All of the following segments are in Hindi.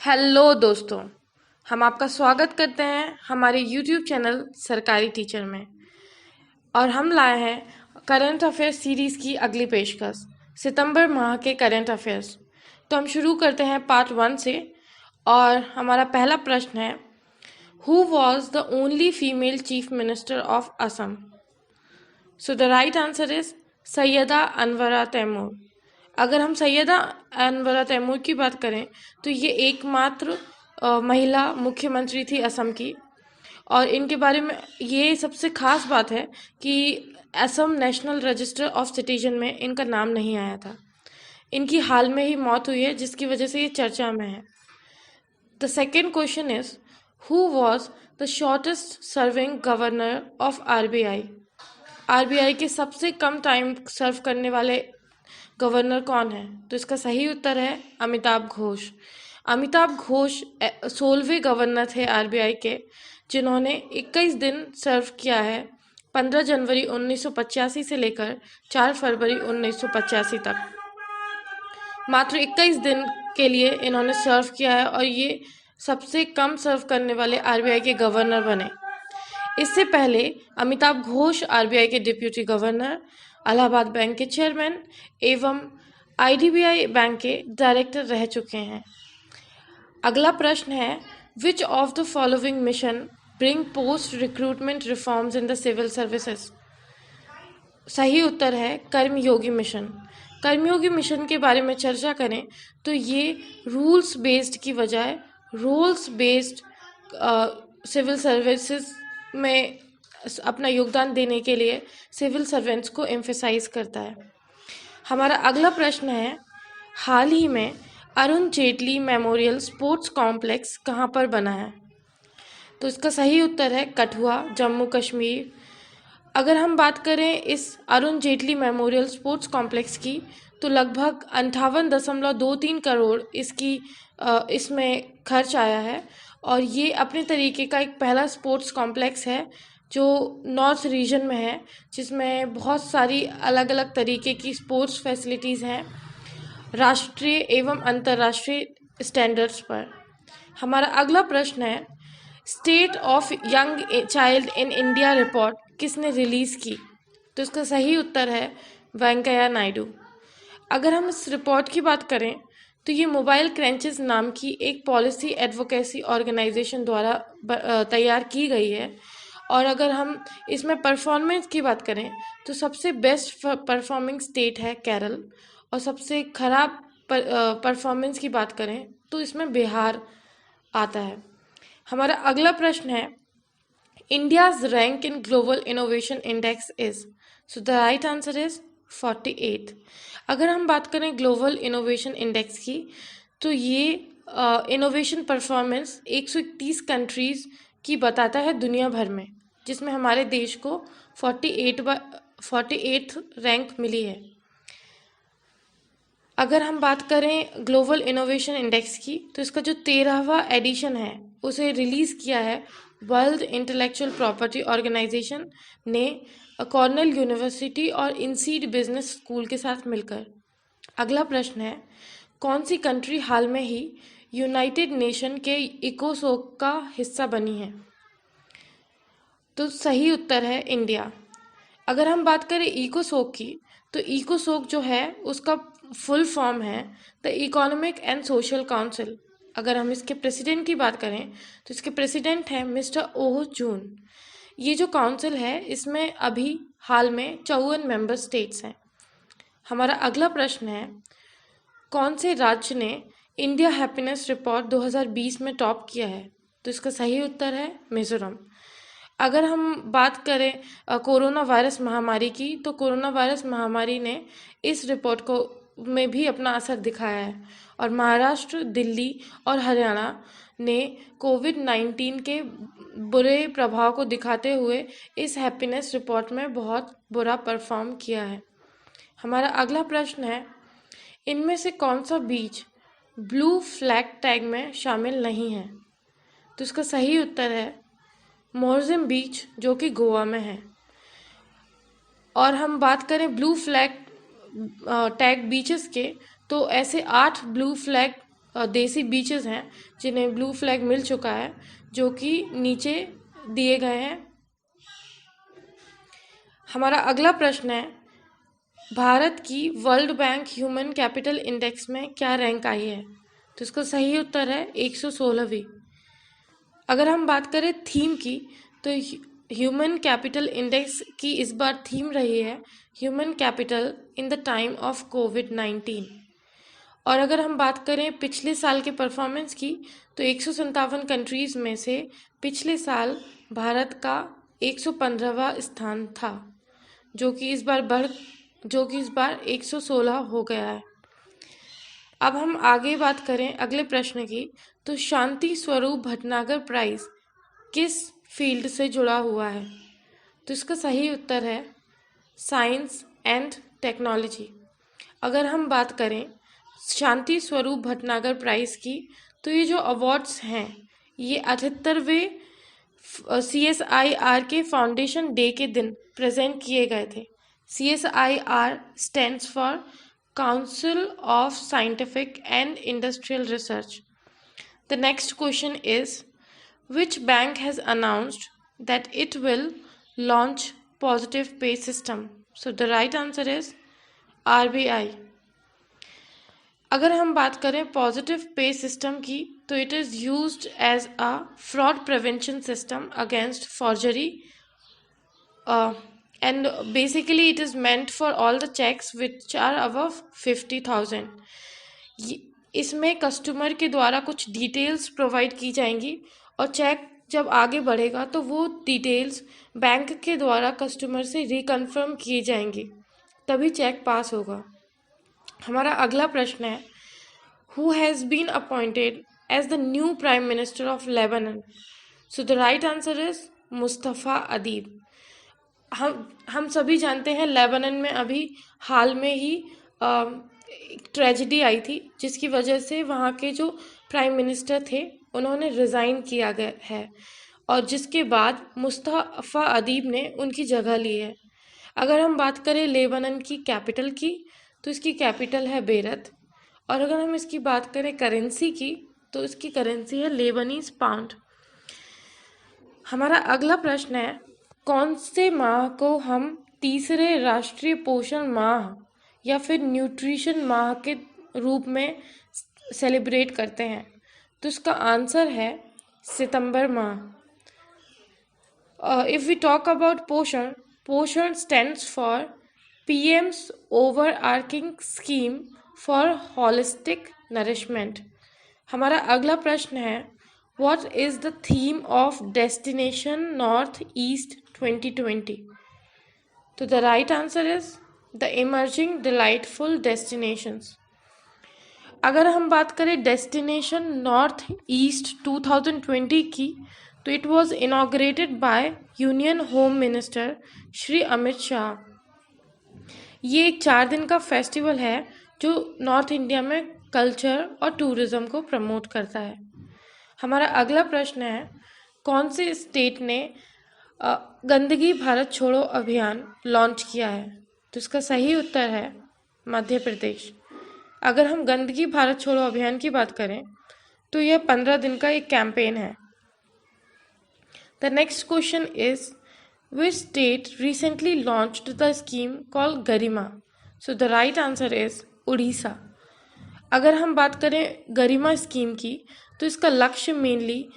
हेलो दोस्तों, हम आपका स्वागत करते हैं हमारे YouTube चैनल सरकारी टीचर में। और हम लाए हैं करंट अफेयर्स सीरीज़ की अगली पेशकश, सितंबर माह के करंट अफेयर्स। तो हम शुरू करते हैं पार्ट 1 से। और हमारा पहला प्रश्न है, who was the only female chief minister of Assam? So the right answer is Syeda Anwara Taimur. अगर हम सैयदा अनवरा तैमूर की बात करें तो ये एकमात्र महिला मुख्यमंत्री थी असम की। और इनके बारे में ये सबसे खास बात है कि Assam national register of citizen में इनका नाम नहीं आया था। इनकी हाल में ही मौत हुई है, जिसकी वजह से ये चर्चा में है। The second question is, who was the shortest serving governor of RBI? RBI के सबसे कम टाइम सर्व करने वाले गवर्नर कौन है? तो इसका सही उत्तर है अमिताभ घोष। अमिताभ घोष 16वें गवर्नर थे आरबीआई के, जिन्होंने 21 दिन सर्व किया है, 15 जनवरी 1985 से लेकर 4 फरवरी 1985 तक। मात्र 21 दिन के लिए इन्होंने सर्व किया है और ये सबसे कम सर्व करने वाले आरबीआई के गवर्नर बने। इससे पहले अमिताभ घोष आरबीआई के डिप्यूटी गवर्नर, इलाहाबाद बैंक के चेयरमैन एवं आईडीबीआई बैंक के डायरेक्टर रह चुके हैं। अगला प्रश्न है, which of the following mission bring post recruitment reforms in the civil services? सही उत्तर है कर्मयोगी मिशन। कर्मयोगी मिशन के बारे में चर्चा करें तो ये रूल्स बेस्ड की बजाय रोल्स बेस्ड सिविल सर्विसेज में अपना योगदान देने के लिए सिविल सर्वेंट्स को एम्फेसाइज करता है। हमारा अगला प्रश्न है, हाल ही में Arun Jaitley memorial sports complex कहाँ पर बना है? तो इसका सही उत्तर है कठुआ, जम्मू कश्मीर। अगर हम बात करें इस Arun Jaitley memorial sports complex की, तो लगभग 58.23 करोड़ इसमें खर्च आया है। और ये अपने तरीके का एक पहला स्पोर्ट्स कॉम्प्लेक्स है जो नॉर्थ रीजन में है, जिसमें बहुत सारी अलग अलग तरीके की स्पोर्ट्स फैसिलिटीज़ हैं राष्ट्रीय एवं अंतर्राष्ट्रीय स्टैंडर्ड्स पर। हमारा अगला प्रश्न है, state of young child in India report किसने रिलीज़ की? तो इसका सही उत्तर है वेंकैया नायडू। अगर हम इस रिपोर्ट की बात करें तो ये मोबाइल क्रंचेस नाम की एक पॉलिसी एडवोकेसी ऑर्गेनाइजेशन द्वारा तैयार की गई है। और अगर हम इसमें परफॉर्मेंस की बात करें तो सबसे बेस्ट परफॉर्मिंग स्टेट है केरल, और सबसे खराब परफॉर्मेंस की बात करें तो इसमें बिहार आता है। हमारा अगला प्रश्न है, India's rank in global innovation index is? So the right answer is 48। अगर हम बात करें ग्लोबल इनोवेशन इंडेक्स की, तो ये इनोवेशन परफॉर्मेंस 131 कंट्रीज़ की बताता है दुनिया भर में, जिसमें हमारे देश को 48th रैंक मिली है। अगर हम बात करें ग्लोबल इनोवेशन इंडेक्स की, तो इसका जो 13वां एडिशन है उसे रिलीज़ किया है वर्ल्ड इंटेलेक्चुअल प्रॉपर्टी ऑर्गेनाइजेशन ने कॉर्नेल यूनिवर्सिटी और इनसीड बिजनेस स्कूल के साथ मिलकर। अगला प्रश्न है, कौन सी कंट्री हाल में ही यूनाइटेड नेशन के इकोसोक का हिस्सा बनी है? तो सही उत्तर है इंडिया। अगर हम बात करें इकोसोक की, तो इकोसोक जो है उसका फुल फॉर्म है the economic and social council. अगर हम इसके प्रेसिडेंट की बात करें तो इसके प्रेसिडेंट हैं मिस्टर ओह जून। ये जो काउंसिल है इसमें अभी हाल में 54 मेंबर स्टेट्स हैं। हमारा अगला प्रश्न है, कौन से राज्य ने इंडिया हैप्पीनेस रिपोर्ट 2020 में टॉप किया है? तो इसका सही उत्तर है मिजोरम। अगर हम बात करें कोरोना वायरस महामारी की, तो कोरोना वायरस महामारी ने इस रिपोर्ट को में भी अपना असर दिखाया है। और महाराष्ट्र, दिल्ली और हरियाणा ने कोविड-19 के बुरे प्रभाव को दिखाते हुए इस हैप्पीनेस रिपोर्ट में बहुत बुरा परफॉर्म किया है। हमारा अगला प्रश्न है, इनमें से कौन सा बीच ब्लू फ्लैग टैग में शामिल नहीं है? तो इसका सही उत्तर है मोरजिम बीच, जो कि गोवा में है। और हम बात करें ब्लू फ्लैग टैग बीचेस के, तो ऐसे 8 ब्लू फ्लैग देसी बीचेस हैं जिन्हें ब्लू फ्लैग मिल चुका है, जो कि नीचे दिए गए हैं। हमारा अगला प्रश्न है, भारत की world bank human capital index में क्या रैंक आई है? तो इसका सही उत्तर है 116वीं। अगर हम बात करें थीम की, तो ह्यूमन कैपिटल इंडेक्स की इस बार थीम रही है human capital in the time of कोविड-19। और अगर हम बात करें पिछले साल के परफॉर्मेंस की, तो 157 कंट्रीज़ में से पिछले साल भारत का 115वां स्थान था, जो कि इस बार 116 हो गया है। अब हम आगे बात करें अगले प्रश्न की, तो शांति स्वरूप भटनागर प्राइज़ किस फील्ड से जुड़ा हुआ है? तो इसका सही उत्तर है साइंस एंड टेक्नोलॉजी। अगर हम बात करें शांति स्वरूप भटनागर प्राइज़ की, तो ये जो अवार्ड्स हैं ये 78वें CSIR के फाउंडेशन डे के दिन प्रेजेंट किए गए थे। CSIR stands for Council of Scientific and Industrial Research. The next question is, which bank has announced that it will launch positive pay system? So the right answer is RBI. अगर हम बात करें पॉजिटिव पे सिस्टम की, तो it is used as a fraud prevention system against forgery and basically it is meant for all the cheques which are above 50,000। इसमें कस्टमर के द्वारा कुछ डिटेल्स प्रोवाइड की जाएंगी और चेक जब आगे बढ़ेगा तो वो डिटेल्स बैंक के द्वारा कस्टमर से रिकन्फर्म किए जाएंगी, तभी चेक पास होगा। हमारा अगला प्रश्न है, who has been appointed as the new prime minister of Lebanon? So the right answer is Mustapha Adib. हम सभी जानते हैं लेबनान में अभी हाल में ही एक ट्रेजिडी आई थी, जिसकी वजह से वहाँ के जो प्राइम मिनिस्टर थे उन्होंने रिज़ाइन किया गया है, और जिसके बाद मुस्तफ़ा अदीब ने उनकी जगह ली है। अगर हम बात करें लेबनान की कैपिटल की, तो इसकी कैपिटल है बेरत। और अगर हम इसकी बात करें करेंसी की, तो इसकी करेंसी है लेबनीज पाउंड। हमारा अगला प्रश्न है, कौन से माह को हम तीसरे राष्ट्रीय पोषण माह या फिर न्यूट्रिशन माह के रूप में सेलिब्रेट करते हैं? तो इसका आंसर है सितंबर माह। इफ़ वी टॉक अबाउट पोषण, पोषण stands for PM's overarching scheme for holistic nourishment. हमारा अगला प्रश्न है, What is the theme of Destination North East 2020? तो the right answer is the emerging delightful destinations. अगर हम बात करें डेस्टिनेशन नॉर्थ ईस्ट 2020 की, तो it was inaugurated by union home minister Shri Amit Shah. ये एक 4 दिन का फेस्टिवल है जो नॉर्थ इंडिया में कल्चर और टूरिज़्म को प्रमोट करता है। हमारा अगला प्रश्न है, कौन से स्टेट ने गंदगी भारत छोड़ो अभियान लॉन्च किया है? तो इसका सही उत्तर है मध्य प्रदेश। अगर हम गंदगी भारत छोड़ो अभियान की बात करें, तो यह 15 दिन का एक कैंपेन है। The next question is, which state recently launched the scheme called Garima? So the right answer is Orissa. अगर हम बात करें गरिमा स्कीम की, तो इसका लक्ष्य मेनली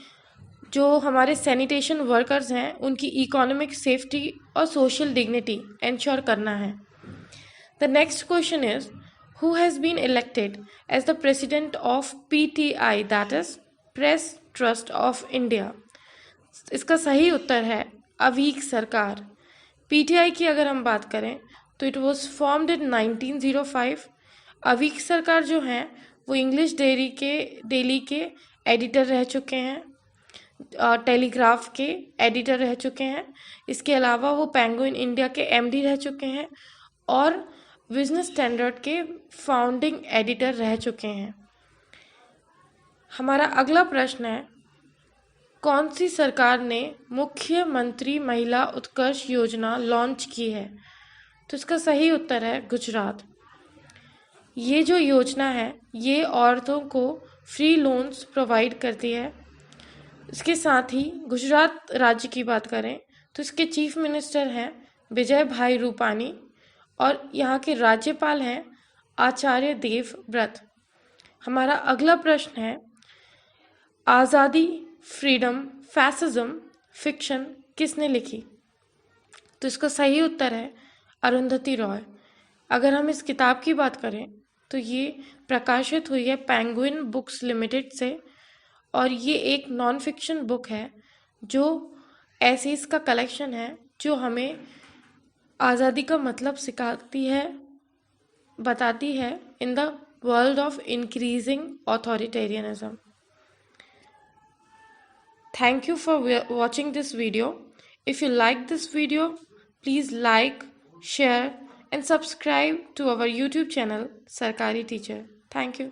जो हमारे सैनिटेशन वर्कर्स हैं उनकी इकोनॉमिक सेफ्टी और सोशल डिग्निटी इंश्योर करना है। The next question is, who has been elected as the president of PTI, that is press trust of India? इसका सही उत्तर है अवीक सरकार। PTI की अगर हम बात करें, तो इट वॉज फॉर्म्ड इन 1905। अवीक सरकार जो हैं वो इंग्लिश डेली के एडिटर रह चुके हैं, टेलीग्राफ के एडिटर रह चुके हैं। इसके अलावा वो पेंगुइन इंडिया के MD रह चुके हैं और बिजनेस स्टैंडर्ड के फाउंडिंग एडिटर रह चुके हैं। हमारा अगला प्रश्न है, कौन सी सरकार ने मुख्यमंत्री महिला उत्कर्ष योजना लॉन्च की है? तो इसका सही उत्तर है गुजरात। ये जो योजना है ये औरतों को फ्री लोन्स प्रोवाइड करती है। इसके साथ ही गुजरात राज्य की बात करें तो इसके चीफ मिनिस्टर हैं विजय भाई रूपानी और यहाँ के राज्यपाल हैं आचार्य देवव्रत। हमारा अगला प्रश्न है, आज़ादी, फ्रीडम, फैसिज्म फिक्शन किसने लिखी? तो इसका सही उत्तर है अरुंधति रॉय। अगर हम इस किताब की बात करें तो ये प्रकाशित हुई है पेंगुइन बुक्स लिमिटेड से और ये एक नॉन फिक्शन बुक है जो एसेस का कलेक्शन है जो हमें आज़ादी का मतलब सिखाती है, बताती है in the world of increasing authoritarianism. Thank you for watching this video. If you like this video, please like, share and subscribe to our YouTube channel Sarkari Teacher. Thank you.